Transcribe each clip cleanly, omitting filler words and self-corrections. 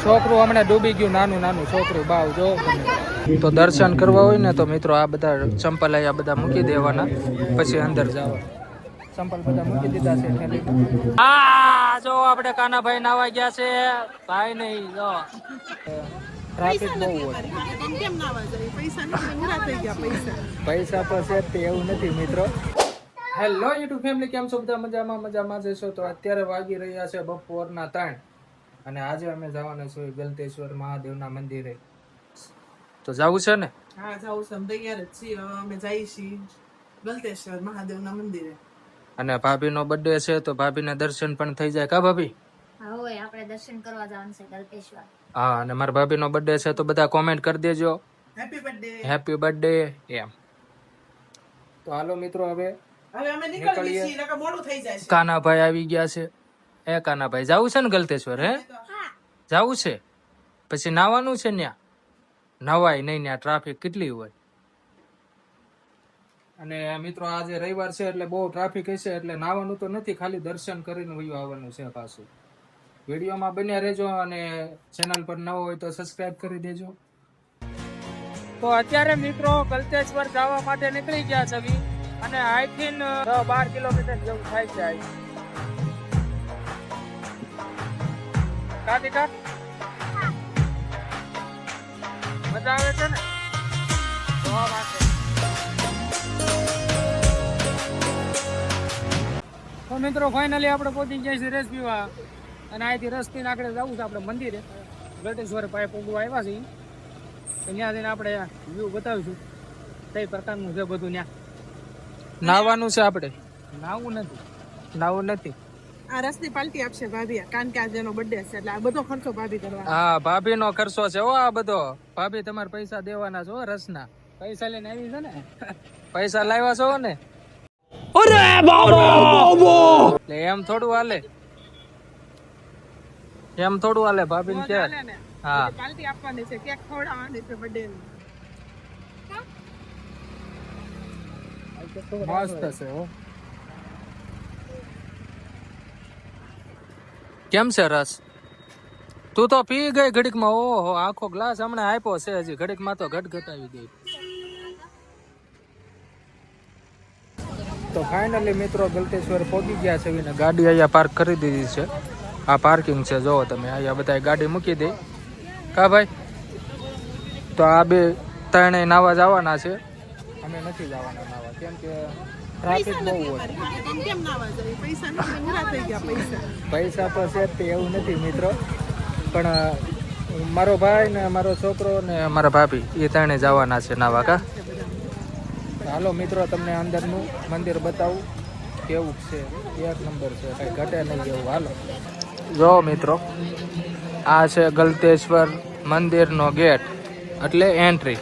છોકરું હમણાં ડૂબી ગયું, નાનું નાનું છોકરું બાવ જો. તો દર્શન કરવા હોય ને તો મિત્રો આ બધા ચંપલ આ બધા મૂકી દેવાના, પછી અંદર જવા. ચંપલ બધા મૂકી દીધા છે થેલીમાં. હા જો આપણે કાનાભાઈ નાવા ગયા છે. ભાઈ નહીં જો ટ્રાફિક બહુ હોય. પૈસા તો છે તે એવું નથી મિત્રો. હેલો યુટ્યુબ ફેમિલી, કેમ છો બધા? મજામાં જશો. તો અત્યારે વાગી રહ્યા છે બપોરના 3 અને આજે અમે જવાના છીએ ગલતેશ્વર મહાદેવના મંદિરે. તો જવું છે ને? હા જવું છે, તૈયાર જ છીએ. અમે જઈએ છીએ ગલતેશ્વર મહાદેવના મંદિરે. અને ભાભીનો બર્થડે છે તો ભાભીના દર્શન પણ થઈ જાય. કા ભાભી? હા હોય, આપણે દર્શન કરવા જવાનું છે ગલતેશ્વર. હા, અને મારા ભાભીનો બર્થડે છે તો બધા કોમેન્ટ કરી દેજો હેપી બર્થડે, હેપી બર્થડે એમ. તો હાલો મિત્રો હવે અમે નીકળીએ છીએ, નકર મોડું થઈ જાય છે. કાનાભાઈ આવી ગયા છે. એ કાનાભાઈ જાવું છે ને ગલતેશ્વર? હે જાવું છે? પછી નાવાનું છે ન્યા? નવાય નહીં, ન્યા ટ્રાફિક કેટલી હોય. અને મિત્રો આજે રવિવાર છે એટલે બહુ ટ્રાફિક હશે, એટલે નાવાનું તો નથી, ખાલી દર્શન કરીને વયું આવવાનું છે પાછું. વિડીયોમાં બન્યા રહેજો અને ચેનલ પર નવો હોય તો સબસ્ક્રાઇબ કરી દેજો. તો અત્યારે મિત્રો ગલતેશ્વર જવા માટે નીકળી ગયા છે અને આઈ થિંક 12 કિલોમીટર જેવું થાય છે. કાકા મજા આવે છે ને જોવા માટે? તો મિત્રો ફાઇનલી આપણે પહોંચી ગયા છીએ રસ પીવા અને અહીંથી રસ પીને આગળ જવું છે આપણે મંદિરે. ગલતેશ્વર પાસે પગવા આવ્યા છીએ, ત્યાં જઈને આપણે વ્યૂ બતાવીશું કઈ પ્રકારનું છે બધું. ત્યાં નાવાનું છે આપણે? નાવું નથી. આ રસની પાલટી આપશે ભાભી, કારણ કે આજે એનો બર્થડે છે એટલે આ બધો ખર્ચો ભાભી કરવા. હા, ભાભીનો ખર્ચો છે હો આ બધો. ભાભી તમારે પૈસા દેવાના છો રસના. પૈસા લઈને આવી છે ને? પૈસા લાવ્યા છો ને? અરે બાબા, એટલે એમ થોડું હાલે, ભાભી કે હા પાલટી આપવાની છે, કેક ખવડાવવાની છે બર્થડે ની. મસ્ત છે હો. કેમ છે રસ? તું તો પી ગઈ ઘડીકમાં. ઓહો, આખો ગ્લાસ હમણાં આપ્યો છે, હજી ઘડીકમાં તો ઘટાવી દે. તો ફાઇનલી મિત્રો ગલતેશ્વર પહોંચી ગયા છે ને ગાડી અહીંયા પાર્ક કરી દીધી છે. આ પાર્કિંગ છે, જોવો તમે. અહીંયા બધા ગાડી મૂકી દે. કા ભાઈ? તો આ બે ત્રણેય નાવા જવાના છે. અમે નથી જવાના નાવા, કેમ કે ટ્રાફિક બહુ હોય. કેમ નાવા જાય? પૈસા નથી, પૂરા થઈ ગયા પૈસા તો છે તે એવું નથી મિત્રો, પણ મારો ભાઈ ને મારો છોકરો ને મારા ભાભી એ ત્રણે જવાના છે નાવા. કા હાલો મિત્રો, તમને અંદરનું મંદિર બતાવું કેવું છે. એક નંબર છે, કઈ ઘટે નહીં એવું. હાલો જો મિત્રો, આ છે ગલતેશ્વર મંદિરનો ગેટ, એટલે એન્ટ્રી.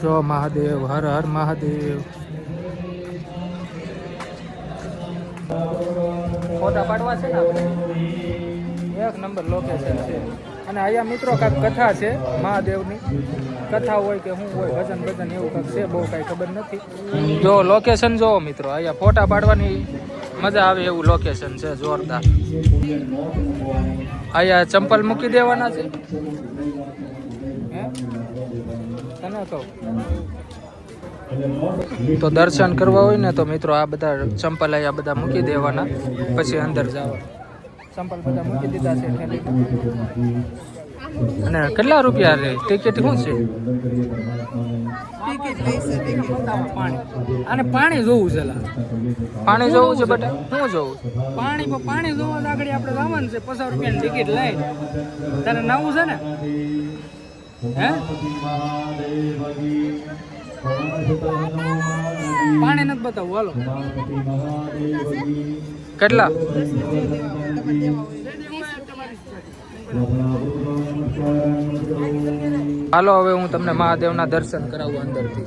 જો મહાદેવ, હર હર મહાદેવ. ફોટા પાડવા છે ને આપણે? એક નંબર લોકેશન છે. અને અહીંયા મિત્રો કાંઈક કથા છે મહાદેવની. કથા હોય કે શું હોય, ભજન એવું કાંઈક છે, બહુ કાંઈ ખબર નથી. જો લોકેશન જોવો મિત્રો, અહીંયા ફોટા પાડવાની મજા આવે એવું લોકેશન છે, જોરદાર. અહીંયા ચંપલ મૂકી દેવાના છે. તને કહું તો દર્શન કરવા હોય ને તો મિત્રો આ બધા ચંપલ અહીંયા બધા મૂકી દેવાના, પછી અંદર જવા. ચંપલ બધા મૂકી દીધા છે થેલીમાં. અને કેટલા રૂપિયા રે ટિકિટ? શું છે અને પાણી જોવું છે? પાણી જોવું છે બેટા? શું જોવું? પાણી જોવા આગળ આપણે જવાનું છે. 50 રૂપિયાની ટિકિટ લઈ. તારે નવું છે ને? હે પાણી નથી બતાવું. હાલો કેટલા? હાલો હવે હું તમને મહાદેવના દર્શન કરાવું અંદરથી.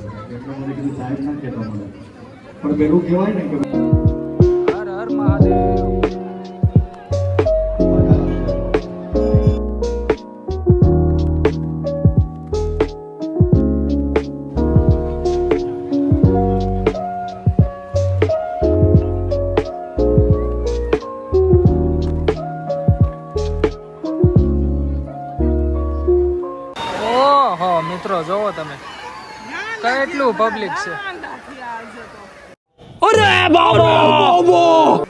હર હર મહાદેવ. ઓહો મિત્રો જોવો તમે કેટલું પબ્લિક છે.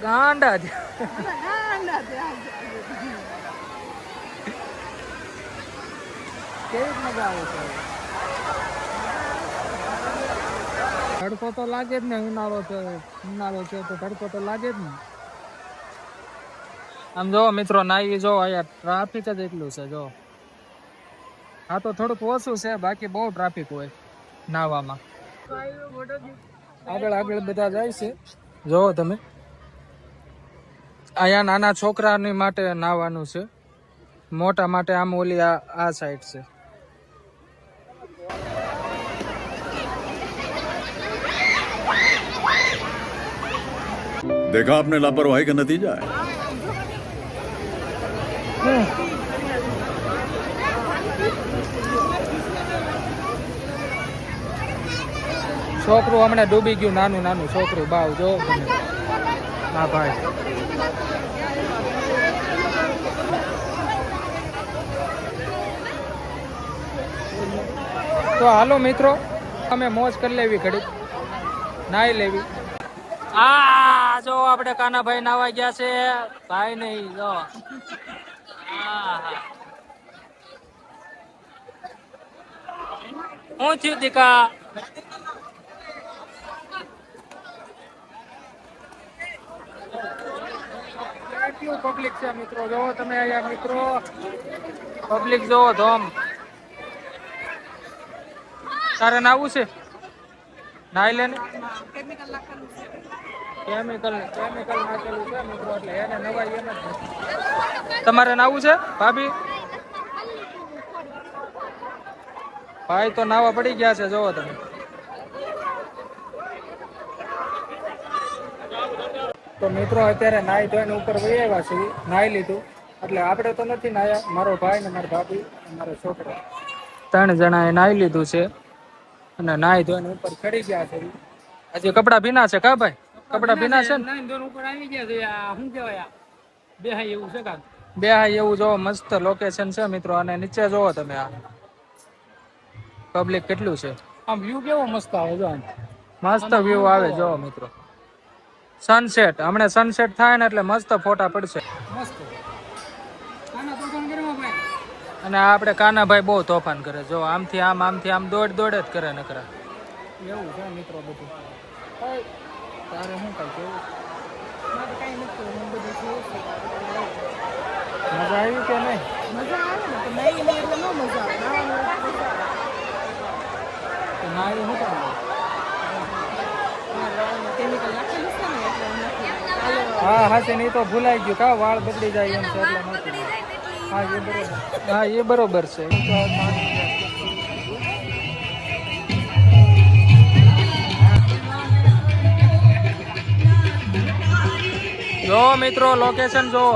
ગાંડા કેવી મજા આવે છે. તડકો તો લાગે જ ને, ઉનાળો છે તો તડકો તો લાગે જ ને. આમ જો મિત્રો નાઈ જો અહીંયા ટ્રાફિક જ એટલું છે જો. આ તો થોડુંક ઓછું છે, બાકી બહુ ટ્રાફિક હોય નાવામાં. આગળ બધા જાય છે જોવો તમે. અહીંયા નાના છોકરાની માટે નાવાનું છે, મોટા માટે આમ ઓલી આ સાઈડ છે. देखा आपने लापरवाही का नतीजा है. છોકરું હમણાં ડૂબી ગયું, નાનું છોકરું બાવ જો તમે. હા ભાઈ તો હાલો મિત્રો અમે મોજ કરી લેવી, ઘડીક નાઈ લેવી. આ જો આપણે કાનાભાઈ નાવા ગયા છે. ભાઈ નહીં જો હું થયું દીકા. કેટલું પબ્લિક છે મિત્રો જોવો તમે. અહીંયા મિત્રો પબ્લિક જોવો ધોમ. તારે નાવું છે નાઈ લે ને. કેમિકલ નાખેલું છે મિત્રો, એટલે એને નવાઈ એમ જ નથી. તમારે નાવું છે ભાભી? ભાઈ તો નાવા પડી ગયા છે જોવો તમે. તો મિત્રો અત્યારે નાઈ ધોઈને ઉપર વહી આવ્યા છે, નાઈ લીધું. એટલે આપણે તો નથી નાયા, મારો ભાઈ ને મારા ભાભી મારો છોકરો 3 જણાએ નાઈ લીધું છે અને નાઈ ધોઈને ઉપર ચડી ગયા છે. હજી કપડા ભીના છે કા ભાઈ? કપડા ભીના છે ને? ઉપર આવી ગયા છે. શું કહેવાય બેહાય એવું છે કા? બેહાય એવું જો મસ્ત લોકેશન છે મિત્રો. અને નીચે જોવો તમે, આ પબ્લિક કેટલું છે. આમ વ્યૂ કેવો મસ્ત આવે જો. મસ્ત વ્યૂ આવે જો મિત્રો. સનસેટ હમણાં સનસેટ થાય ને એટલે મસ્ત ફોટા પડશે. મસ્ત. અને આપણે કાનાભાઈ બહુ તોફાન કરે જો. આમથી આમ દોડ જ કરે નકરા. એવું છે મિત્રો બધું. તારે શું કઈ કેવું? મજા આવી કે નહીં? મજા આવે ને, તો નહીં એટલે ન મજા આવે. નાઈ શું કામ? કેમિકલ નાખેલું છે ને એટલે હા હા છે, નહીં તો ભૂલાઈ ગયું કા વાળ બગડી જાય એમ છે એટલે નથી. હા એ બરોબર છે. જો મિત્રો લોકેશન જો.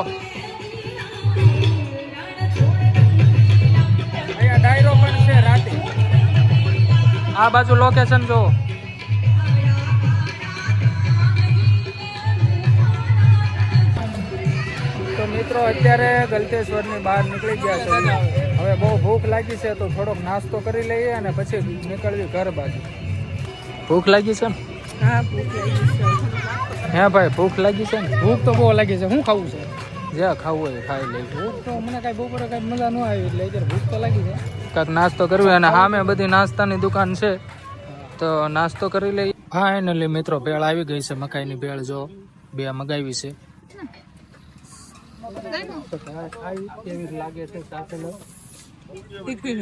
અહીંયા ડાયરો પણ છે રાતે. આ બાજુ લોકેશન જો. તો મિત્રો અત્યારે ગલતેશ્વરની બહાર નીકળી ગયા છે. હવે બહુ ભૂખ લાગી છે તો થોડોક નાસ્તો કરી લઈએ અને પછી નીકળવી ઘર બાજુ. ભૂખ લાગી છે ને? હા, ભૂખ લાગી છે. હે ભાઈ ભૂખ લાગી છે ને? ભૂખ તો બહુ લાગી છે. શું ખાવું છે? જે ખાવું હોય ખાઈ લઈ. ભૂખ તો મને કાંઈ બપોરે કાંઈ મજા ન આવી એટલે અત્યારે ભૂખ તો લાગી છે. કાંઈક નાસ્તો કરવી. અને સામે બધી નાસ્તાની દુકાન છે તો નાસ્તો કરી લઈએ. ફાઇનલી મિત્રો ભેળ આવી ગઈ છે. મકાઈની ભેળ જો 2 મગાવી છે. કેવી લાગે છે ચાખેલો? તીખી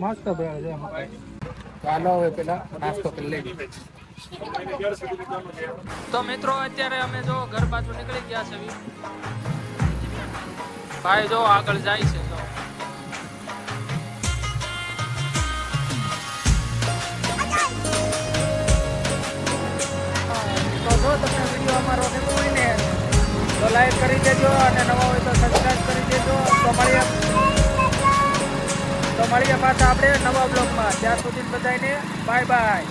મસ્ત ભેળ છે મકાઈ. ચાલો હવે પેલા નાસ્તો કરી લઈએ. તો મિત્રો અત્યારે અમે જો ઘર બાજુ નીકળી ગયા છે. ભાઈ જો આગળ જાય છે. તો જો તમને વિડીયો અમારો ગમ્યો હોય ને તો લાઈક કરી દેજો અને નવા હોય તો સબસ્ક્રાઇબ કરી દેજો. તો મળીએ પાછા આપણે નવા બ્લોગમાં. ત્યાં સુધી બધાને બાય બાય.